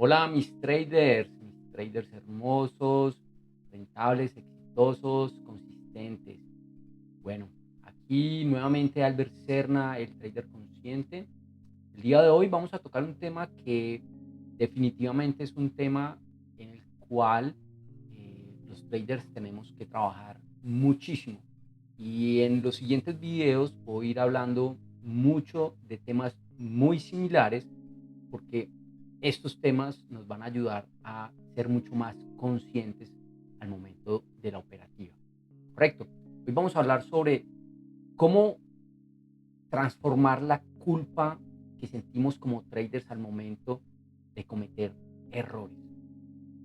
Hola, mis traders hermosos, rentables, exitosos, consistentes. Bueno, aquí nuevamente Albert Serna, el trader consciente. El día de hoy vamos a tocar un tema que definitivamente es un tema en el cual los traders tenemos que trabajar muchísimo. Y en los siguientes videos voy a ir hablando mucho de temas muy similares porque estos temas nos van a ayudar a ser mucho más conscientes al momento de la operativa. Correcto. Hoy vamos a hablar sobre cómo transformar la culpa que sentimos como traders al momento de cometer errores.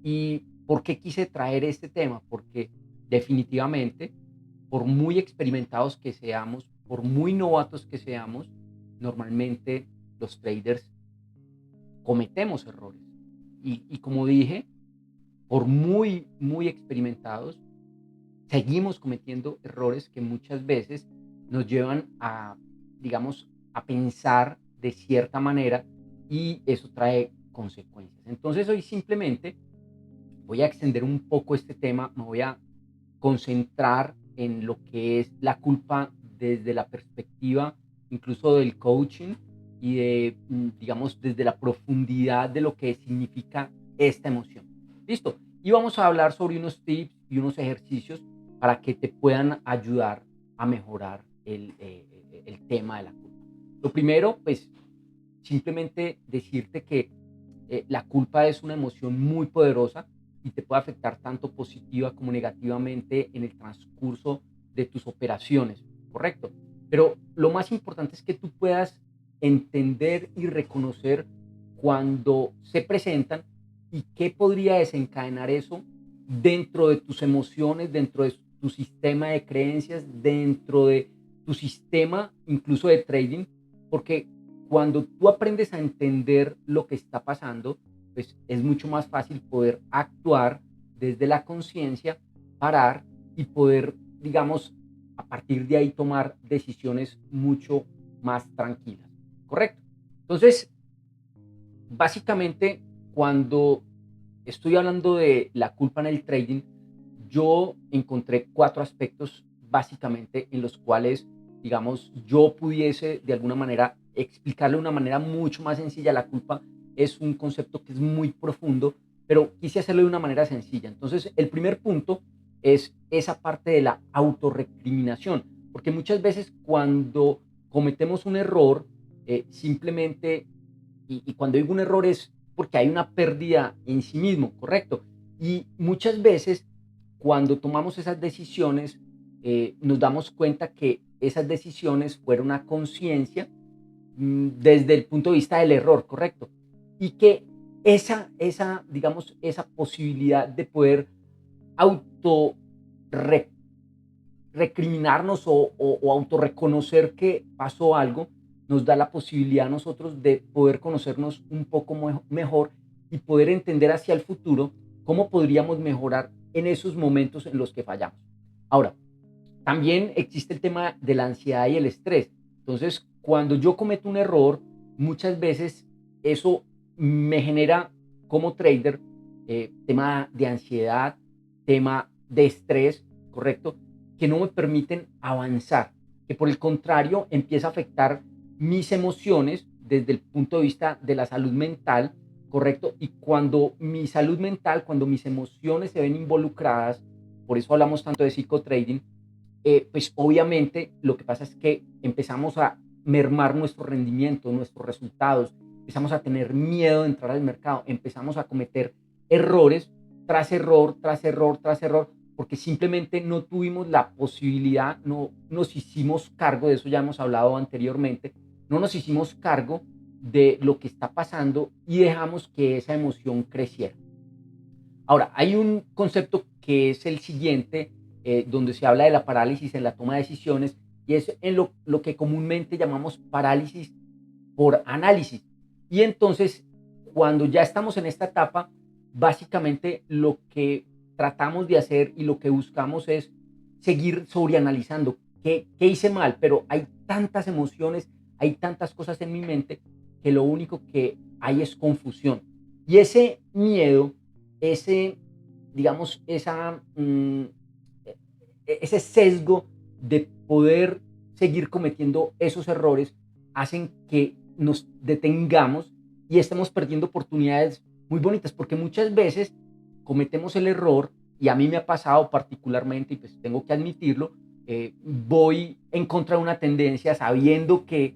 ¿Y por qué quise traer este tema? Porque definitivamente, por muy experimentados que seamos, por muy novatos que seamos, normalmente los traders cometemos errores. Y como dije, por muy experimentados, seguimos cometiendo errores que muchas veces nos llevan a, digamos, a pensar de cierta manera y eso trae consecuencias. Entonces hoy simplemente voy a extender un poco este tema, me voy a concentrar en lo que es la culpa desde la perspectiva incluso del coaching y de, digamos, desde la profundidad de lo que significa esta emoción. ¿Listo? Y vamos a hablar sobre unos tips y unos ejercicios para que te puedan ayudar a mejorar el tema de la culpa. Lo primero, pues, simplemente decirte que la culpa es una emoción muy poderosa y te puede afectar tanto positiva como negativamente en el transcurso de tus operaciones, ¿correcto? Pero lo más importante es que tú puedas entender y reconocer cuando se presentan y qué podría desencadenar eso dentro de tus emociones, dentro de tu sistema de creencias, dentro de tu sistema incluso de trading, porque cuando tú aprendes a entender lo que está pasando, pues es mucho más fácil poder actuar desde la conciencia, parar y poder, digamos, a partir de ahí tomar decisiones mucho más tranquilas. ¿Correcto? Entonces, básicamente, cuando estoy hablando de la culpa en el trading, yo encontré cuatro aspectos básicamente en los cuales, digamos, yo pudiese de alguna manera explicarle de una manera mucho más sencilla. La culpa es un concepto que es muy profundo, pero quise hacerlo de una manera sencilla. Entonces, el primer punto es esa parte de la autorrecriminación, porque muchas veces cuando cometemos un error, simplemente, y cuando digo un error es porque hay una pérdida en sí mismo, ¿correcto? Y muchas veces cuando tomamos esas decisiones, nos damos cuenta que esas decisiones fueron a conciencia desde el punto de vista del error, ¿correcto? Y que digamos, esa posibilidad de poder auto recriminarnos o autorreconocer que pasó algo, nos da la posibilidad a nosotros de poder conocernos un poco mejor y poder entender hacia el futuro cómo podríamos mejorar en esos momentos en los que fallamos. Ahora, también existe el tema de la ansiedad y el estrés. Entonces, cuando yo cometo un error, muchas veces eso me genera como trader tema de ansiedad, tema de estrés, ¿correcto? Que no me permiten avanzar, que por el contrario empieza a afectar mis emociones desde el punto de vista de la salud mental, ¿correcto? Y cuando mi salud mental, cuando mis emociones se ven involucradas, por eso hablamos tanto de psicotrading, pues obviamente lo que pasa es que empezamos a mermar nuestro rendimiento, nuestros resultados, empezamos a tener miedo de entrar al mercado, empezamos a cometer errores tras error, tras error, tras error, porque simplemente no tuvimos la posibilidad, no nos hicimos cargo, de eso ya hemos hablado anteriormente, no nos hicimos cargo de lo que está pasando y dejamos que esa emoción creciera. Ahora, hay un concepto que es el siguiente, donde se habla de la parálisis en la toma de decisiones, y es en lo que comúnmente llamamos parálisis por análisis. Y entonces, cuando ya estamos en esta etapa, básicamente lo que tratamos de hacer y lo que buscamos es seguir sobreanalizando qué hice mal, pero hay tantas emociones, hay tantas cosas en mi mente que lo único que hay es confusión. Y ese miedo, ese, digamos, ese sesgo de poder seguir cometiendo esos errores hacen que nos detengamos y estemos perdiendo oportunidades muy bonitas, porque muchas veces cometemos el error, y a mí me ha pasado particularmente, y pues tengo que admitirlo, voy en contra de una tendencia sabiendo que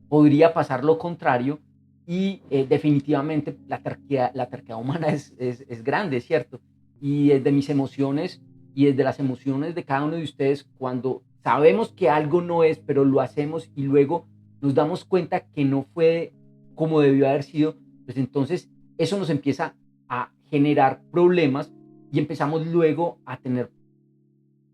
podría pasar lo contrario, y definitivamente la terquedad humana es grande, ¿cierto? Y desde mis emociones y desde las emociones de cada uno de ustedes, cuando sabemos que algo no es, pero lo hacemos y luego nos damos cuenta que no fue como debió haber sido, pues entonces eso nos empieza a generar problemas y empezamos luego a tener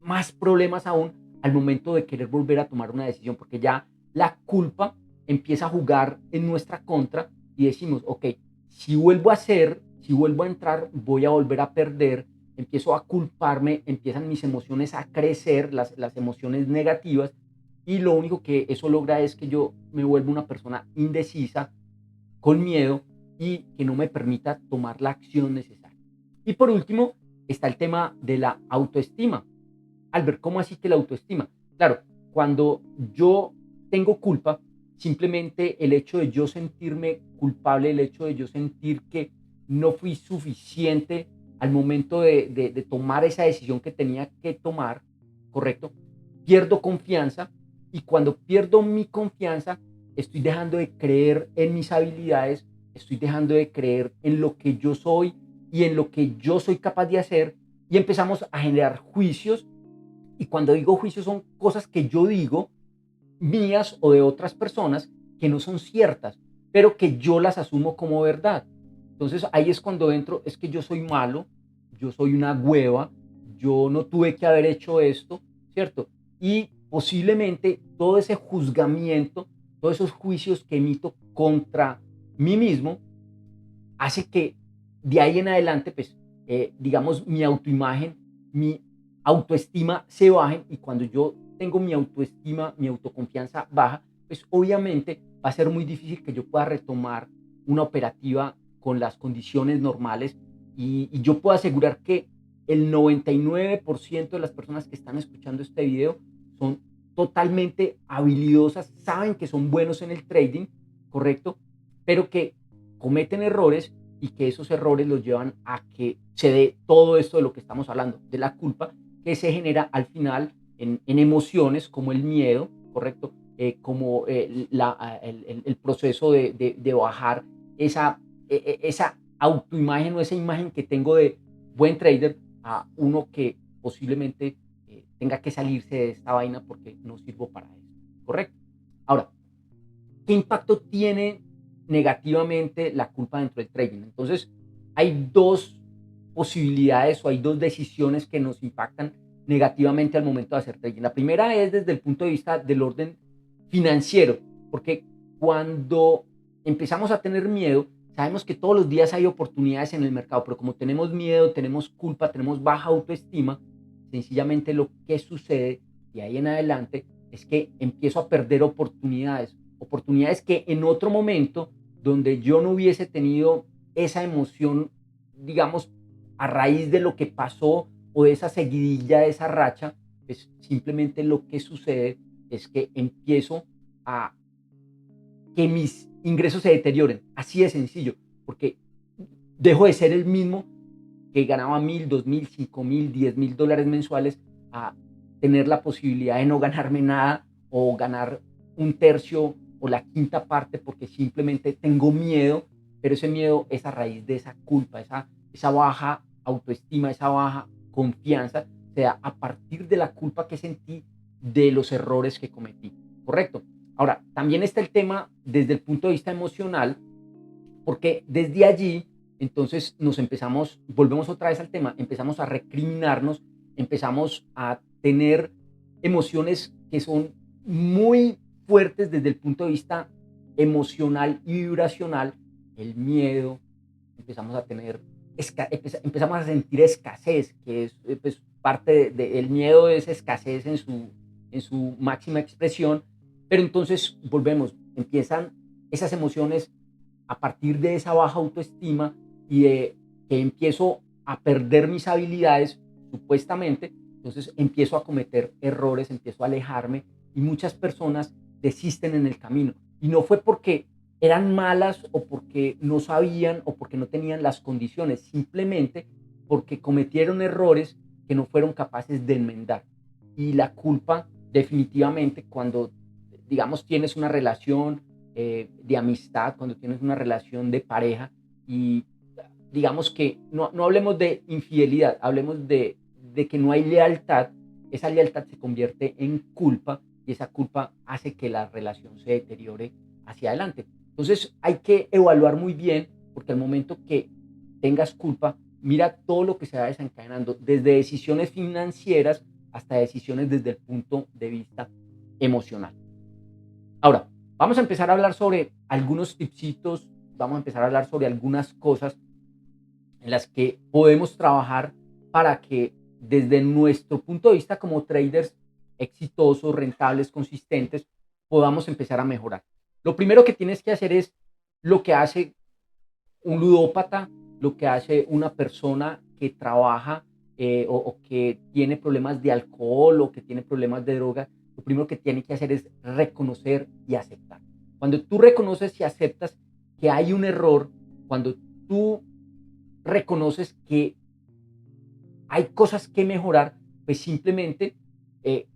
más problemas aún al momento de querer volver a tomar una decisión, porque ya la culpa empieza a jugar en nuestra contra y decimos, ok, si vuelvo a hacer, si vuelvo a entrar, voy a volver a perder, empiezo a culparme, empiezan mis emociones a crecer, las emociones negativas, y lo único que eso logra es que yo me vuelva una persona indecisa, con miedo, y que no me permita tomar la acción necesaria. Y por último, está el tema de la autoestima. Albert, ¿cómo así que la autoestima? Claro, cuando yo tengo culpa, simplemente el hecho de yo sentirme culpable, el hecho de yo sentir que no fui suficiente al momento de tomar esa decisión que tenía que tomar, ¿correcto? Pierdo confianza, y cuando pierdo mi confianza, estoy dejando de creer en mis habilidades, estoy dejando de creer en lo que yo soy y en lo que yo soy capaz de hacer, y empezamos a generar juicios. Y cuando digo juicios son cosas que yo digo, mías o de otras personas, que no son ciertas, pero que yo las asumo como verdad. Entonces ahí es cuando entro, es que yo soy malo, yo soy una hueva, yo no tuve que haber hecho esto, ¿cierto? Y posiblemente todo ese juzgamiento, todos esos juicios que emito contra mí mismo, hace que de ahí en adelante, pues, digamos, mi autoimagen, mi autoestima se bajen, y cuando yo tengo mi autoestima, mi autoconfianza baja, pues obviamente va a ser muy difícil que yo pueda retomar una operativa con las condiciones normales, y yo puedo asegurar que el 99% de las personas que están escuchando este video son totalmente habilidosas, saben que son buenos en el trading, ¿correcto? Pero que cometen errores, y que esos errores los llevan a que se dé todo esto de lo que estamos hablando, de la culpa, que se genera al final en emociones como el miedo, ¿correcto? Como el proceso de bajar esa autoimagen o esa imagen que tengo de buen trader a uno que posiblemente tenga que salirse de esta vaina porque no sirvo para eso, ¿correcto? Ahora, ¿qué impacto tiene negativamente la culpa dentro del trading? Entonces, hay dos posibilidades o hay dos decisiones que nos impactan negativamente al momento de hacer trading. La primera es desde el punto de vista del orden financiero, porque cuando empezamos a tener miedo, sabemos que todos los días hay oportunidades en el mercado, pero como tenemos miedo, tenemos culpa, tenemos baja autoestima, sencillamente lo que sucede de ahí en adelante es que empiezo a perder oportunidades que en otro momento, donde yo no hubiese tenido esa emoción, digamos, a raíz de lo que pasó o de esa seguidilla, de esa racha, pues simplemente lo que sucede es que empiezo a que mis ingresos se deterioren. Así de sencillo, porque dejo de ser el mismo que ganaba 1,000, 2,000, 5,000, 10,000 dólares mensuales, a tener la posibilidad de no ganarme nada o ganar un tercio o la quinta parte porque simplemente tengo miedo, pero ese miedo es a raíz de esa culpa, esa baja autoestima, esa baja confianza, o sea, a partir de la culpa que sentí de los errores que cometí, ¿correcto? Ahora, también está el tema desde el punto de vista emocional, porque desde allí, entonces nos empezamos, volvemos otra vez al tema, empezamos a recriminarnos, empezamos a tener emociones que son muy fuertes desde el punto de vista emocional y vibracional, el miedo, empezamos a tener, empezamos a sentir escasez, que es pues, parte del miedo, es escasez en su máxima expresión, pero entonces volvemos, empiezan esas emociones a partir de esa baja autoestima y de que empiezo a perder mis habilidades, supuestamente, entonces empiezo a cometer errores, empiezo a alejarme y muchas personas desisten en el camino. Y no fue porque eran malas o porque no sabían o porque no tenían las condiciones, simplemente porque cometieron errores que no fueron capaces de enmendar. Y la culpa definitivamente cuando, digamos, tienes una relación de amistad, cuando tienes una relación de pareja y digamos que no hablemos de infidelidad, hablemos de que no hay lealtad, esa lealtad se convierte en culpa y esa culpa hace que la relación se deteriore hacia adelante. Entonces hay que evaluar muy bien, porque al momento que tengas culpa, mira todo lo que se va desencadenando, desde decisiones financieras hasta decisiones desde el punto de vista emocional. Ahora, vamos a empezar a hablar sobre algunos tipsitos, vamos a empezar a hablar sobre algunas cosas en las que podemos trabajar para que desde nuestro punto de vista como traders exitosos, rentables, consistentes, podamos empezar a mejorar. Lo primero que tienes que hacer es lo que hace un ludópata, lo que hace una persona que trabaja o que tiene problemas de alcohol o que tiene problemas de droga. Lo primero que tiene que hacer es reconocer y aceptar. Cuando tú reconoces y aceptas que hay un error, cuando tú reconoces que hay cosas que mejorar, pues simplemente eh,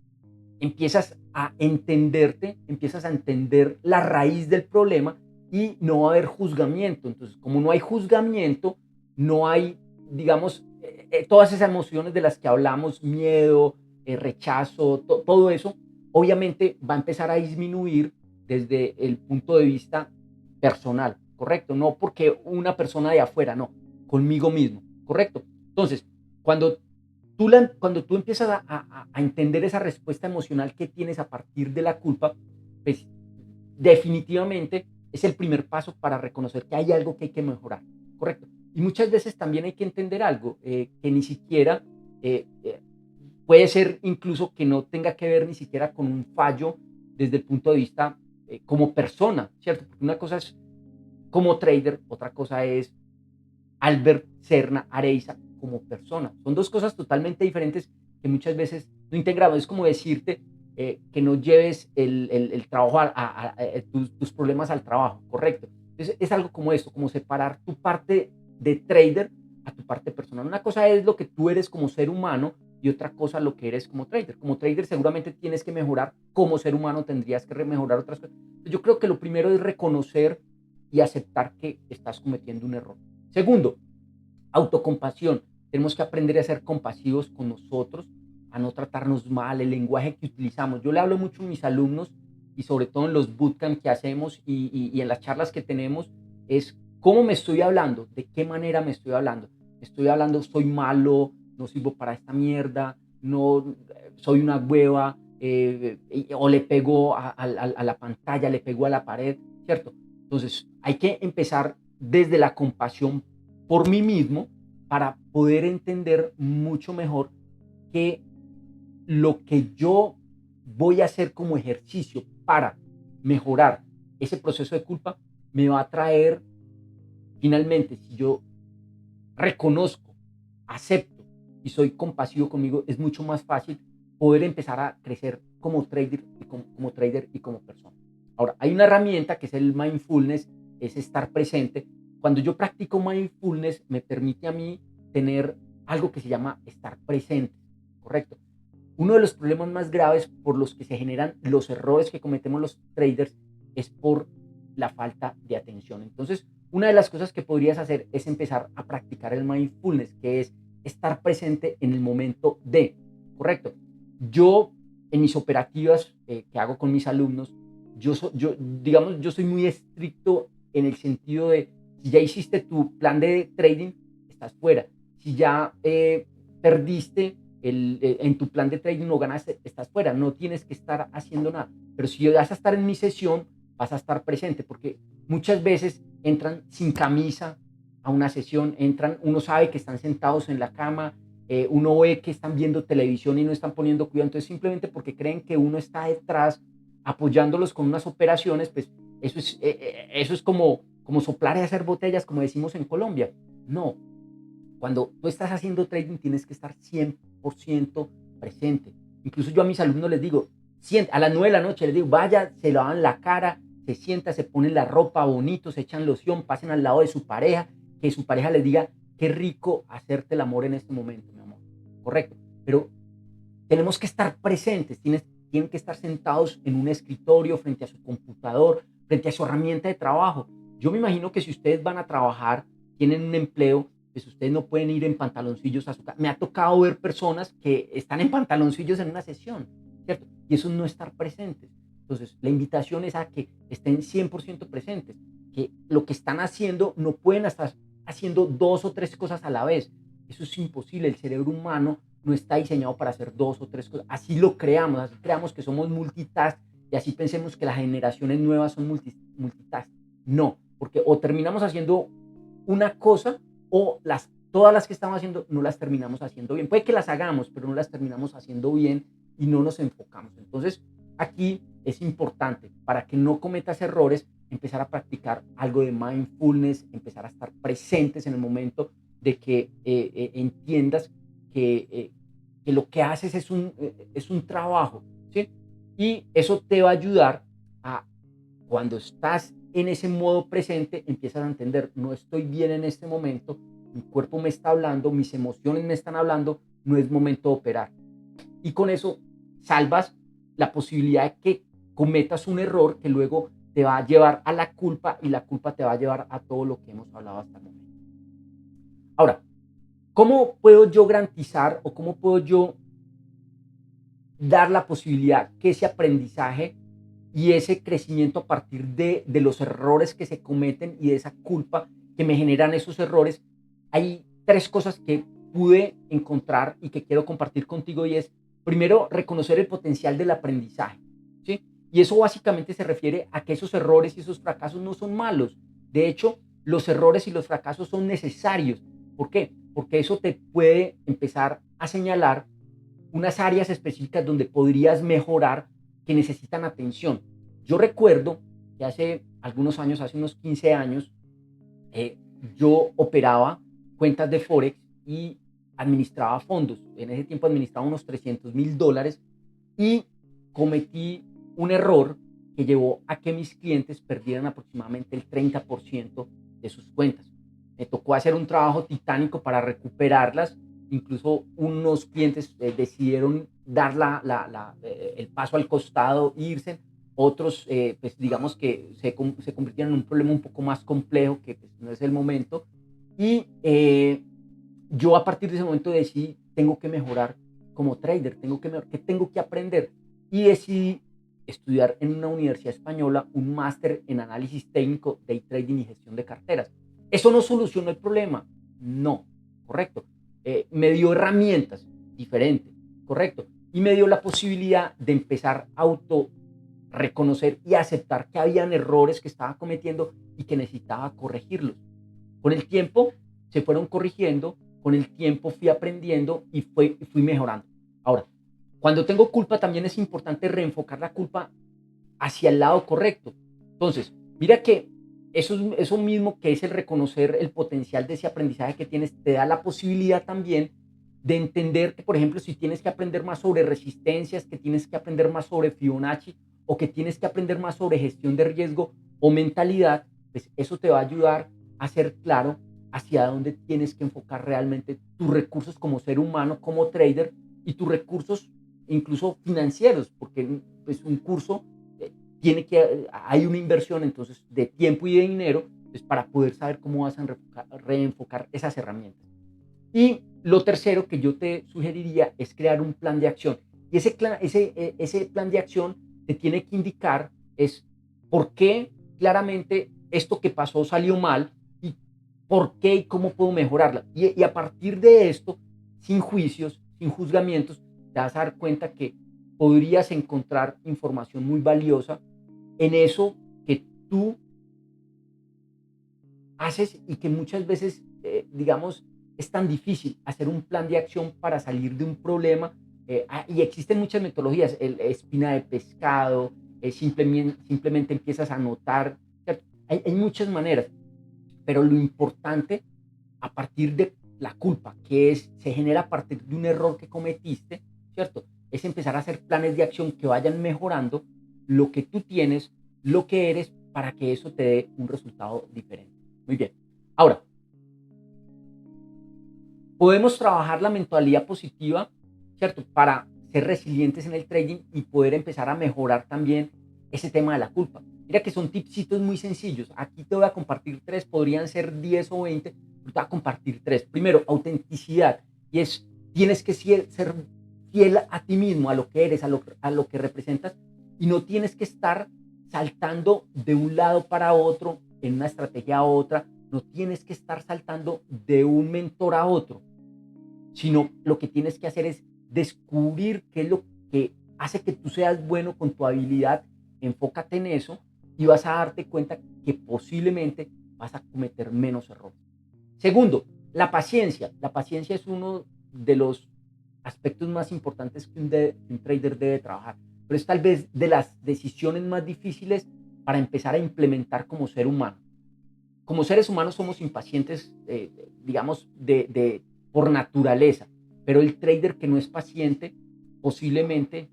empiezas a entenderte, empiezas a entender la raíz del problema y no va a haber juzgamiento. Entonces, como no hay juzgamiento, no hay, digamos, todas esas emociones de las que hablamos, miedo, rechazo, todo eso, obviamente va a empezar a disminuir desde el punto de vista personal, ¿correcto? No porque una persona de afuera, no, conmigo mismo, ¿correcto? Entonces, cuando cuando tú empiezas a entender esa respuesta emocional que tienes a partir de la culpa, pues definitivamente es el primer paso para reconocer que hay algo que hay que mejorar, ¿correcto? Y muchas veces también hay que entender algo, que ni siquiera puede ser incluso que no tenga que ver ni siquiera con un fallo desde el punto de vista como persona, ¿cierto? Porque una cosa es como trader, otra cosa es Albert Serna Areiza como persona. Son dos cosas totalmente diferentes que muchas veces no integramos. Es como decirte que no lleves el trabajo, tus problemas al trabajo, correcto. Entonces es algo como esto, como separar tu parte de trader a tu parte personal. Una cosa es lo que tú eres como ser humano y otra cosa lo que eres como trader. Como trader seguramente tienes que mejorar, como ser humano tendrías que mejorar otras cosas. Yo creo que lo primero es reconocer y aceptar que estás cometiendo un error. Segundo, autocompasión. Tenemos que aprender a ser compasivos con nosotros, a no tratarnos mal, el lenguaje que utilizamos. Yo le hablo mucho a mis alumnos y sobre todo en los bootcamps que hacemos y en las charlas que tenemos, es cómo me estoy hablando, de qué manera me estoy hablando. Estoy hablando, soy malo, no sirvo para esta mierda, no soy una hueva, o le pego a la pantalla, le pego a la pared, ¿cierto? Entonces, hay que empezar desde la compasión por mí mismo para poder entender mucho mejor que lo que yo voy a hacer como ejercicio para mejorar ese proceso de culpa me va a traer finalmente, si yo reconozco, acepto y soy compasivo conmigo, es mucho más fácil poder empezar a crecer como trader como trader y como persona. Ahora, hay una herramienta que es el mindfulness, es estar presente. Cuando yo practico mindfulness, me permite a mí tener algo que se llama estar presente, ¿correcto? Uno de los problemas más graves por los que se generan los errores que cometemos los traders es por la falta de atención. Entonces, una de las cosas que podrías hacer es empezar a practicar el mindfulness, que es estar presente en el momento de, ¿correcto? Yo, en mis operativas que hago con mis alumnos, digamos, yo soy muy estricto en el sentido de, si ya hiciste tu plan de trading, estás fuera. Si ya perdiste en tu plan de trading no ganaste, estás fuera, no tienes que estar haciendo nada. Pero si vas a estar en mi sesión, vas a estar presente, porque muchas veces entran sin camisa a una sesión, entran, uno sabe que están sentados en la cama, uno ve que están viendo televisión y no están poniendo cuidado, entonces simplemente porque creen que uno está detrás apoyándolos con unas operaciones, pues eso es como soplar y hacer botellas, como decimos en Colombia. No, cuando tú estás haciendo trading tienes que estar 100% presente. Incluso yo a mis alumnos les digo, a las 9 de la noche les digo, vaya, se lavan la cara, se sienta, se ponen la ropa bonito, se echan loción, pasen al lado de su pareja, que su pareja les diga, qué rico hacerte el amor en este momento, mi amor. Correcto. Pero tenemos que estar presentes, tienen que estar sentados en un escritorio, frente a su computador, frente a su herramienta de trabajo. Yo me imagino que si ustedes van a trabajar, tienen un empleo, pues ustedes no pueden ir en pantaloncillos a su casa. Me ha tocado ver personas que están en pantaloncillos en una sesión, ¿cierto? Y eso es no estar presentes. Entonces, la invitación es a que estén 100% presentes, que lo que están haciendo no pueden estar haciendo 2 o 3 cosas a la vez. Eso es imposible. El cerebro humano no está diseñado para hacer 2 o 3 cosas. Así lo creamos, así creamos que somos multitask y así pensemos que las generaciones nuevas son multitask. No, porque o terminamos haciendo una cosa o todas las que estamos haciendo no las terminamos haciendo bien. Puede que las hagamos, pero no las terminamos haciendo bien y no nos enfocamos. Entonces, aquí es importante, para que no cometas errores, empezar a practicar algo de mindfulness, empezar a estar presentes en el momento de que entiendas que lo que haces es un trabajo, ¿sí? Y eso te va a ayudar a, cuando estás en ese modo presente, empiezas a entender, no estoy bien en este momento, mi cuerpo me está hablando, mis emociones me están hablando, no es momento de operar. Y con eso salvas la posibilidad de que cometas un error que luego te va a llevar a la culpa y la culpa te va a llevar a todo lo que hemos hablado hasta el momento. Ahora, ¿cómo puedo yo garantizar o cómo puedo yo dar la posibilidad que ese aprendizaje y ese crecimiento a partir de los errores que se cometen y de esa culpa que me generan esos errores? Hay 3 cosas que pude encontrar y que quiero compartir contigo, y es, primero, reconocer el potencial del aprendizaje, ¿sí? Y eso básicamente se refiere a que esos errores y esos fracasos no son malos. De hecho, los errores y los fracasos son necesarios. ¿Por qué? Porque eso te puede empezar a señalar unas áreas específicas donde podrías mejorar, que necesitan atención. Yo recuerdo que hace algunos años, hace unos 15 años, eh, yo operaba cuentas de Forex y administraba fondos. En ese tiempo administraba unos $300,000 y cometí un error que llevó a que mis clientes perdieran aproximadamente el 30% de sus cuentas. Me tocó hacer un trabajo titánico para recuperarlas. Incluso unos clientes decidieron dar el paso al costado, irse. Otros, pues digamos que se convirtieron en un problema un poco más complejo, que pues, no es el momento. Y yo a partir de ese momento decidí, tengo que mejorar como trader, tengo que aprender. Y decidí estudiar en una universidad española un máster en análisis técnico, day trading y gestión de carteras. Eso no solucionó el problema, no, correcto. Me dio herramientas diferentes, correcto. Y me dio la posibilidad de empezar a reconocer y aceptar que habían errores que estaba cometiendo y que necesitaba corregirlos. Con el tiempo se fueron corrigiendo, con el tiempo fui aprendiendo y fui mejorando. Ahora, cuando tengo culpa también es importante reenfocar la culpa hacia el lado correcto. Entonces, mira que eso mismo que es el reconocer el potencial de ese aprendizaje que tienes, te da la posibilidad también de entender que, por ejemplo, si tienes que aprender más sobre resistencias, que tienes que aprender más sobre Fibonacci o que tienes que aprender más sobre gestión de riesgo o mentalidad, pues eso te va a ayudar a ser claro hacia dónde tienes que enfocar realmente tus recursos como ser humano, como trader, y tus recursos incluso financieros, porque pues, un curso hay una inversión entonces de tiempo y de dinero, pues, para poder saber cómo vas a reenfocar esas herramientas. Y lo tercero que yo te sugeriría es crear un plan de acción. Y ese plan de acción te tiene que indicar es por qué claramente esto que pasó salió mal y por qué y cómo puedo mejorarla. Y a partir de esto, sin juicios, sin juzgamientos, te vas a dar cuenta que podrías encontrar información muy valiosa en eso que tú haces y que muchas veces, digamos, es tan difícil hacer un plan de acción para salir de un problema. Y existen muchas metodologías, espina de pescado, simplemente empiezas a notar, ¿cierto? Hay muchas maneras, pero lo importante a partir de la culpa, se genera a partir de un error que cometiste, ¿cierto? Es empezar a hacer planes de acción que vayan mejorando lo que tú tienes, lo que eres, para que eso te dé un resultado diferente. Muy bien. Ahora, podemos trabajar la mentalidad positiva, ¿cierto? Para ser resilientes en el trading y poder empezar a mejorar también ese tema de la culpa. Mira que son tipsitos muy sencillos. Aquí te voy a compartir 3, podrían ser 10 o 20, pero te voy a compartir 3. Primero, autenticidad. Y tienes que ser fiel a ti mismo, a lo que eres, a lo que representas, y no tienes que estar saltando de un lado para otro, en una estrategia a otra, no tienes que estar saltando de un mentor a otro, sino lo que tienes que hacer es descubrir qué es lo que hace que tú seas bueno con tu habilidad, enfócate en eso y vas a darte cuenta que posiblemente vas a cometer menos errores. Segundo, la paciencia. La paciencia es uno de los aspectos más importantes que un trader debe trabajar, pero es tal vez de las decisiones más difíciles para empezar a implementar como ser humano. Como seres humanos somos impacientes, digamos, por naturaleza, pero el trader que no es paciente, posiblemente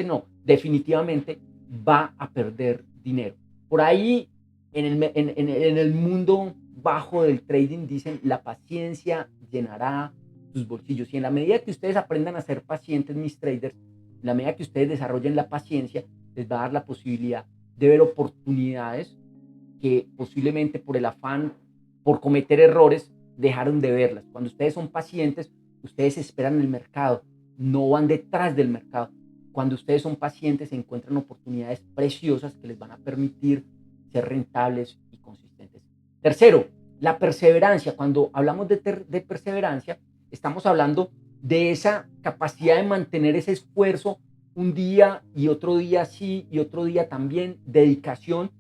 no, definitivamente va a perder dinero. Por ahí, en el mundo bajo del trading, dicen, la paciencia llenará tus bolsillos. Y en la medida que ustedes aprendan a ser pacientes, mis traders, en la medida que ustedes desarrollen la paciencia, les va a dar la posibilidad de ver oportunidades que posiblemente por el afán, por cometer errores, dejaron de verlas. Cuando ustedes son pacientes, ustedes esperan el mercado, no van detrás del mercado. Cuando ustedes son pacientes, se encuentran oportunidades preciosas que les van a permitir ser rentables y consistentes. Tercero, la perseverancia. Cuando hablamos de perseverancia, estamos hablando de esa capacidad de mantener ese esfuerzo un día y otro día sí y otro día también, dedicación,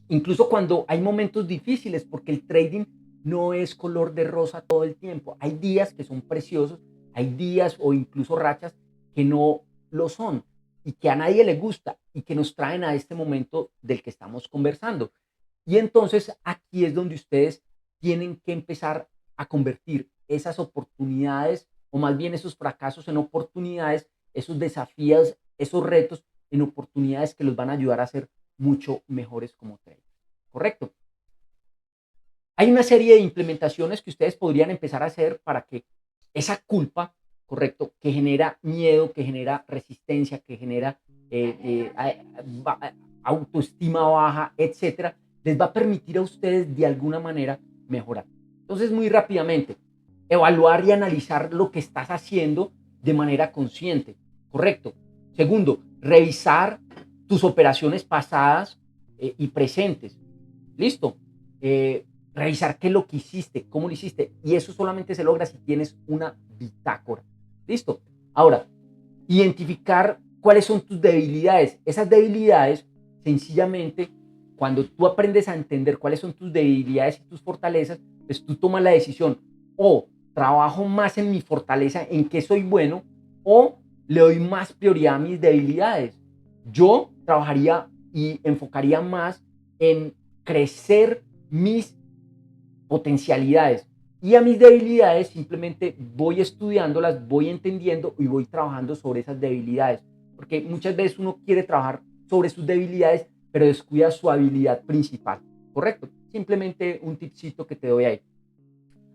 incluso cuando hay momentos difíciles, porque el trading no es color de rosa todo el tiempo. Hay días que son preciosos, hay días o incluso rachas que no lo son y que a nadie le gusta y que nos traen a este momento del que estamos conversando. Y entonces aquí es donde ustedes tienen que empezar a convertir esas oportunidades, o más bien esos fracasos, en oportunidades, esos desafíos, esos retos en oportunidades que los van a ayudar a ser mucho mejores como traders. ¿Correcto? Hay una serie de implementaciones que ustedes podrían empezar a hacer para que esa culpa, correcto, que genera miedo, que genera resistencia, que genera autoestima baja, etcétera, les va a permitir a ustedes de alguna manera mejorar. Entonces, muy rápidamente, evaluar y analizar lo que estás haciendo de manera consciente, correcto. Segundo, revisar tus operaciones pasadas y presentes. Listo. Revisar qué es lo que hiciste, cómo lo hiciste. Y eso solamente se logra si tienes una bitácora. Listo. Ahora, identificar cuáles son tus debilidades. Esas debilidades, sencillamente, cuando tú aprendes a entender cuáles son tus debilidades y tus fortalezas, pues tú tomas la decisión: o trabajo más en mi fortaleza, en qué soy bueno, o le doy más prioridad a mis debilidades. Yo trabajaría y enfocaría más en crecer mis potencialidades, y a mis debilidades simplemente voy estudiándolas, voy entendiendo y voy trabajando sobre esas debilidades, porque muchas veces uno quiere trabajar sobre sus debilidades pero descuida su habilidad principal, ¿correcto? Simplemente un tipcito que te doy ahí.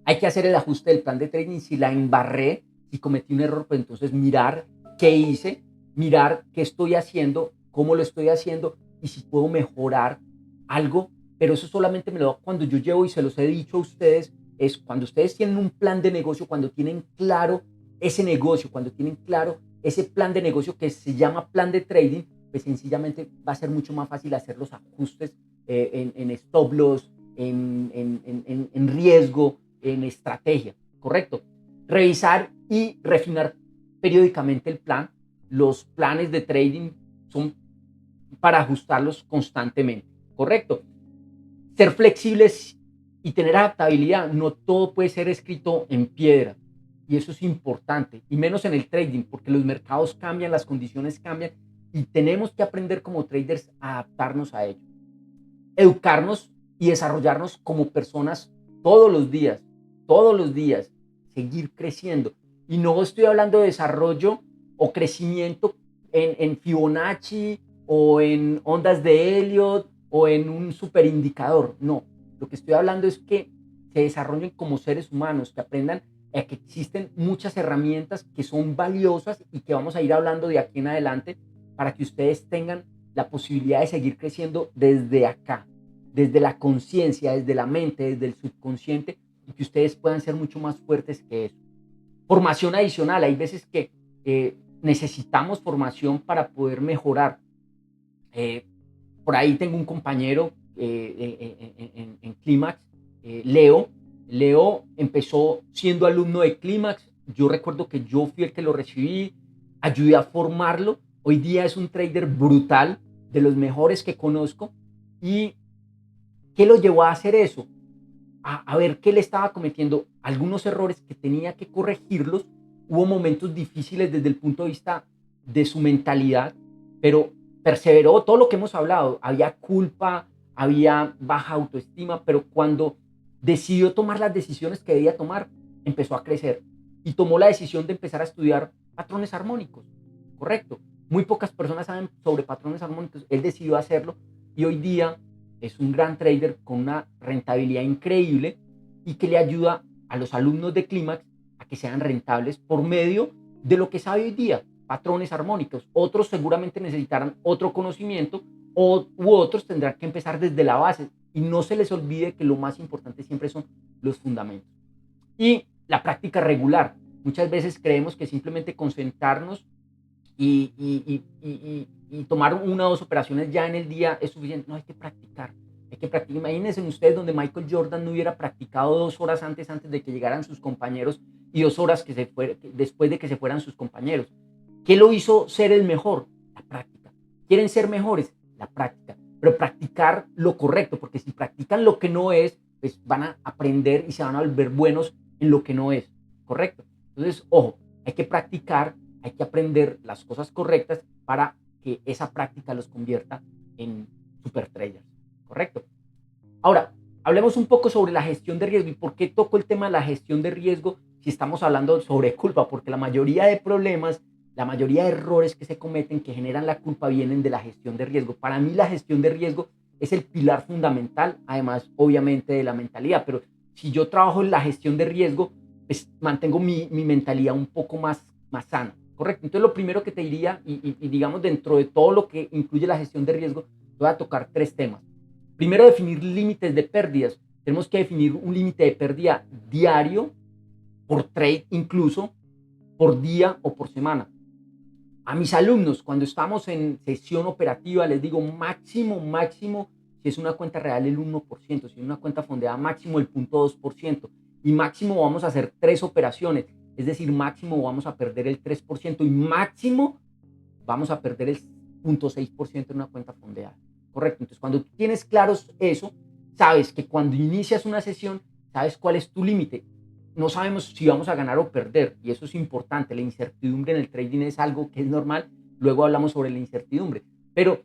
Hay que hacer el ajuste del plan de trading. Si la embarré, si cometí un error, pues entonces mirar qué hice, mirar qué estoy haciendo, cómo lo estoy haciendo y si puedo mejorar algo. Pero eso solamente me lo da cuando yo llevo, y se los he dicho a ustedes, es cuando ustedes tienen un plan de negocio, cuando tienen claro ese negocio, cuando tienen claro ese plan de negocio que se llama plan de trading, pues sencillamente va a ser mucho más fácil hacer los ajustes en stop loss, en riesgo, en estrategia, ¿correcto? Revisar y refinar periódicamente el plan. Los planes de trading son para ajustarlos constantemente, ¿correcto? Ser flexibles y tener adaptabilidad. No todo puede ser escrito en piedra, y eso es importante, y menos en el trading, porque los mercados cambian, las condiciones cambian, y tenemos que aprender como traders a adaptarnos a ello. Educarnos y desarrollarnos como personas todos los días, seguir creciendo. Y no estoy hablando de desarrollo o crecimiento en Fibonacci o en ondas de Elliot o en un superindicador. No, lo que estoy hablando es que se desarrollen como seres humanos, que aprendan a que existen muchas herramientas que son valiosas y que vamos a ir hablando de aquí en adelante para que ustedes tengan la posibilidad de seguir creciendo desde acá, desde la conciencia, desde la mente, desde el subconsciente, y que ustedes puedan ser mucho más fuertes que eso. Formación adicional, hay veces que necesitamos formación para poder mejorar. Eh, por ahí tengo un compañero en Clímax, Leo. Leo empezó siendo alumno de Clímax. Yo recuerdo que yo fui el que lo recibí, ayudé a formarlo. Hoy día es un trader brutal, de los mejores que conozco. ¿Y qué lo llevó a hacer eso? A ver qué le estaba cometiendo, algunos errores que tenía que corregirlos. Hubo momentos difíciles desde el punto de vista de su mentalidad, pero perseveró. Todo lo que hemos hablado, había culpa, había baja autoestima, pero cuando decidió tomar las decisiones que debía tomar, empezó a crecer y tomó la decisión de empezar a estudiar patrones armónicos. Correcto. Muy pocas personas saben sobre patrones armónicos. Él decidió hacerlo y hoy día es un gran trader con una rentabilidad increíble y que le ayuda a los alumnos de Clímax a que sean rentables por medio de lo que sabe hoy día, patrones armónicos. Otros seguramente necesitarán otro conocimiento u otros tendrán que empezar desde la base. Y no se les olvide que lo más importante siempre son los fundamentos. Y la práctica regular. Muchas veces creemos que simplemente concentrarnos y tomar una o dos operaciones ya en el día es suficiente. No, hay que practicar. Hay que practicar. Imagínense ustedes donde Michael Jordan no hubiera practicado 2 horas antes de que llegaran sus compañeros y 2 horas después de que se fueran sus compañeros. ¿Qué lo hizo ser el mejor? La práctica. ¿Quieren ser mejores? La práctica. Pero practicar lo correcto, porque si practican lo que no es, pues van a aprender y se van a volver buenos en lo que no es. ¿Correcto? Entonces, ojo, hay que practicar, hay que aprender las cosas correctas para que esa práctica los convierta en super traders. ¿Correcto? Ahora, hablemos un poco sobre la gestión de riesgo. ¿Y por qué toco el tema de la gestión de riesgo si estamos hablando sobre culpa? Porque la mayoría de problemas, la mayoría de errores que se cometen que generan la culpa vienen de la gestión de riesgo. Para mí la gestión de riesgo es el pilar fundamental, además obviamente de la mentalidad, pero si yo trabajo en la gestión de riesgo, pues mantengo mi mentalidad un poco más sana, ¿correcto? Entonces lo primero que te diría, y digamos dentro de todo lo que incluye la gestión de riesgo, voy a tocar 3 temas. Primero, definir límites de pérdidas. Tenemos que definir un límite de pérdida diario, por trade incluso, por día o por semana. A mis alumnos, cuando estamos en sesión operativa, les digo máximo, si es una cuenta real, el 1%, si es una cuenta fondeada, máximo el 0.2%, y máximo vamos a hacer 3 operaciones, es decir, máximo vamos a perder el 3% y máximo vamos a perder el 0.6% en una cuenta fondeada. Correcto. Entonces, cuando tú tienes claros eso, sabes que cuando inicias una sesión, sabes cuál es tu límite. No sabemos si vamos a ganar o perder, y eso es importante. La incertidumbre en el trading es algo que es normal. Luego hablamos sobre la incertidumbre, pero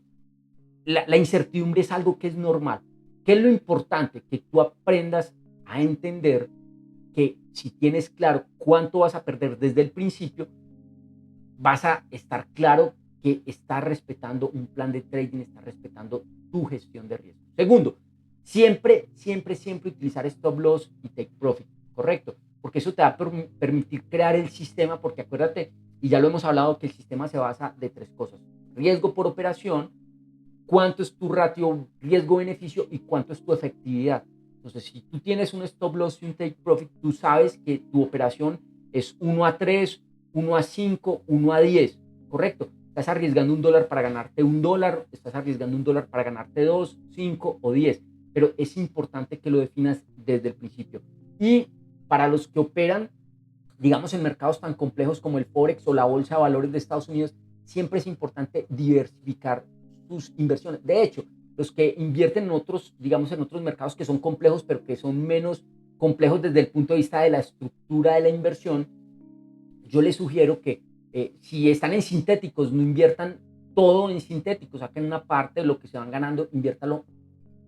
la incertidumbre es algo que es normal. ¿Qué es lo importante? Que tú aprendas a entender que si tienes claro cuánto vas a perder desde el principio, vas a estar claro que estás respetando un plan de trading, estás respetando tu gestión de riesgo. Segundo, siempre utilizar stop loss y take profit, ¿correcto? Porque eso te va a permitir crear el sistema, porque acuérdate, y ya lo hemos hablado, que el sistema se basa de 3 cosas: riesgo por operación, cuánto es tu ratio riesgo-beneficio y cuánto es tu efectividad. Entonces, si tú tienes un stop loss y un take profit, tú sabes que tu operación es 1 a 3, 1 a 5, 1 a 10, ¿correcto? Estás arriesgando $1 para ganarte $1, estás arriesgando $1 para ganarte 2, 5 o 10, pero es importante que lo definas desde el principio. Y para los que operan, digamos, en mercados tan complejos como el Forex o la Bolsa de Valores de Estados Unidos, siempre es importante diversificar sus inversiones. De hecho, los que invierten en otros, digamos, en otros mercados que son complejos, pero que son menos complejos desde el punto de vista de la estructura de la inversión, yo les sugiero que si están en sintéticos, no inviertan todo en sintéticos, saquen una parte de lo que se van ganando, inviértalo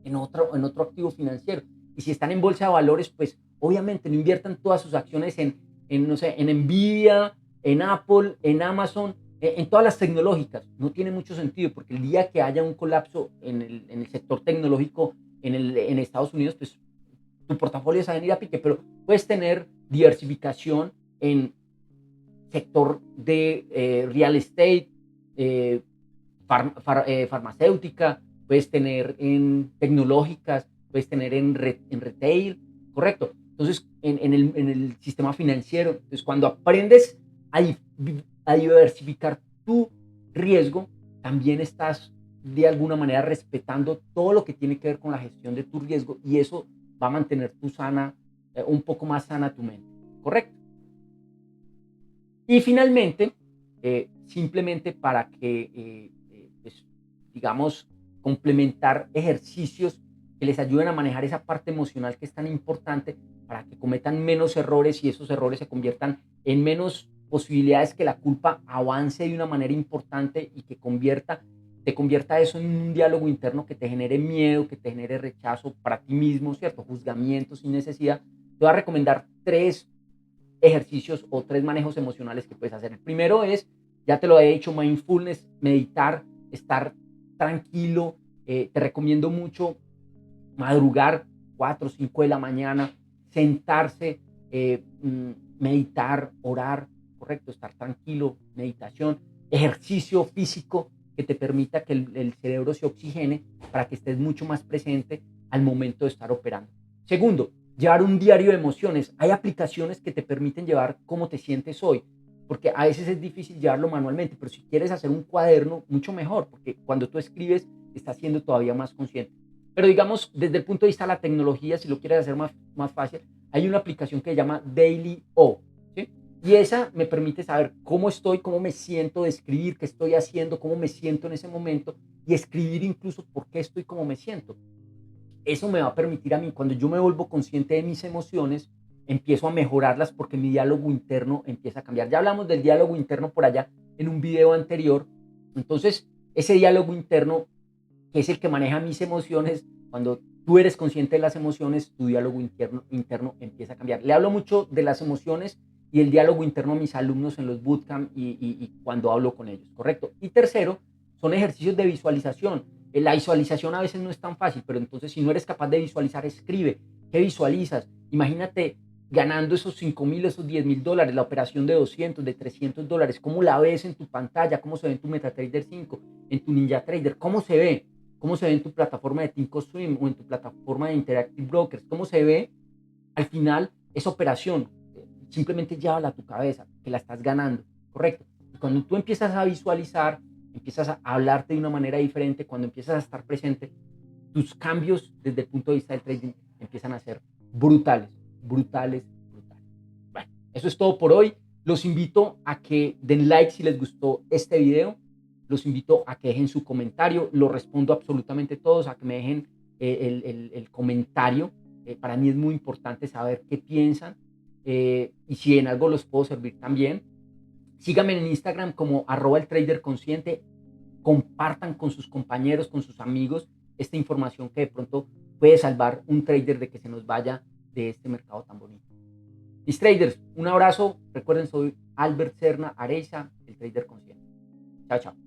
en otro activo financiero. Y si están en bolsa de valores, pues obviamente no inviertan todas sus acciones no sé, en Nvidia, en Apple, en Amazon, en todas las tecnológicas. No tiene mucho sentido porque el día que haya un colapso en el sector tecnológico en Estados Unidos, pues tu portafolio se va a venir a pique, pero puedes tener diversificación en sector de real estate, eh, farmacéutica, puedes tener en tecnológicas, puedes tener en retail, correcto. Entonces, en el sistema financiero, entonces cuando aprendes a, a diversificar tu riesgo, también estás de alguna manera respetando todo lo que tiene que ver con la gestión de tu riesgo y eso va a mantener tu sana, un poco más sana tu mente, correcto. Y finalmente, simplemente para que, pues, digamos, complementar ejercicios que les ayuden a manejar esa parte emocional que es tan importante para que cometan menos errores y esos errores se conviertan en menos posibilidades que la culpa avance de una manera importante y que te convierta eso en un diálogo interno que te genere miedo, que te genere rechazo para ti mismo, ¿cierto? Juzgamiento sin necesidad. Te voy a recomendar tres ejercicios o tres manejos emocionales que puedes hacer. El primero es, ya te lo he dicho, mindfulness, meditar, estar tranquilo. Te recomiendo mucho madrugar 4 o 5 de la mañana, sentarse, meditar, orar, correcto, estar tranquilo, meditación, ejercicio físico que te permita que el cerebro se oxigene para que estés mucho más presente al momento de estar operando. Segundo, llevar un diario de emociones. Hay aplicaciones que te permiten llevar cómo te sientes hoy, porque a veces es difícil llevarlo manualmente, pero si quieres hacer un cuaderno, mucho mejor, porque cuando tú escribes, estás siendo todavía más consciente. Pero digamos, desde el punto de vista de la tecnología, si lo quieres hacer más fácil, hay una aplicación que se llama Daily O, ¿sí? Y esa me permite saber cómo estoy, cómo me siento, describir qué estoy haciendo, cómo me siento en ese momento y escribir incluso por qué estoy como me siento. Eso me va a permitir a mí, cuando yo me vuelvo consciente de mis emociones, empiezo a mejorarlas porque mi diálogo interno empieza a cambiar. Ya hablamos del diálogo interno por allá en un video anterior. Entonces, ese diálogo interno que es el que maneja mis emociones, cuando tú eres consciente de las emociones, tu diálogo interno empieza a cambiar. Le hablo mucho de las emociones y el diálogo interno a mis alumnos en los bootcamp y cuando hablo con ellos, ¿correcto? Y tercero, son ejercicios de visualización. La visualización a veces no es tan fácil, pero entonces si no eres capaz de visualizar, escribe. ¿Qué visualizas? Imagínate ganando esos 5,000, esos 10,000 dólares, la operación de 200, de 300 dólares, ¿cómo la ves en tu pantalla? ¿Cómo se ve en tu MetaTrader 5, en tu NinjaTrader? ¿Cómo se ve? ¿Cómo se ve en tu plataforma de Thinkorswim o en tu plataforma de Interactive Brokers? ¿Cómo se ve al final esa operación? Simplemente llévala a tu cabeza, que la estás ganando, ¿correcto? Y cuando tú empiezas a visualizar, empiezas a hablarte de una manera diferente, cuando empiezas a estar presente, tus cambios desde el punto de vista del trading empiezan a ser brutales, brutales, brutales. Bueno, eso es todo por hoy. Los invito a que den like si les gustó este video. Los invito a que dejen su comentario. Lo respondo absolutamente todos, a que me dejen el comentario. Para mí es muy importante saber qué piensan y si en algo los puedo servir también. Síganme en Instagram como @eltraderconsciente. Compartan con sus compañeros, con sus amigos, esta información que de pronto puede salvar un trader de que se nos vaya de este mercado tan bonito. Mis traders, un abrazo. Recuerden, soy Albert Serna Areiza, el trader consciente. Chao, chao.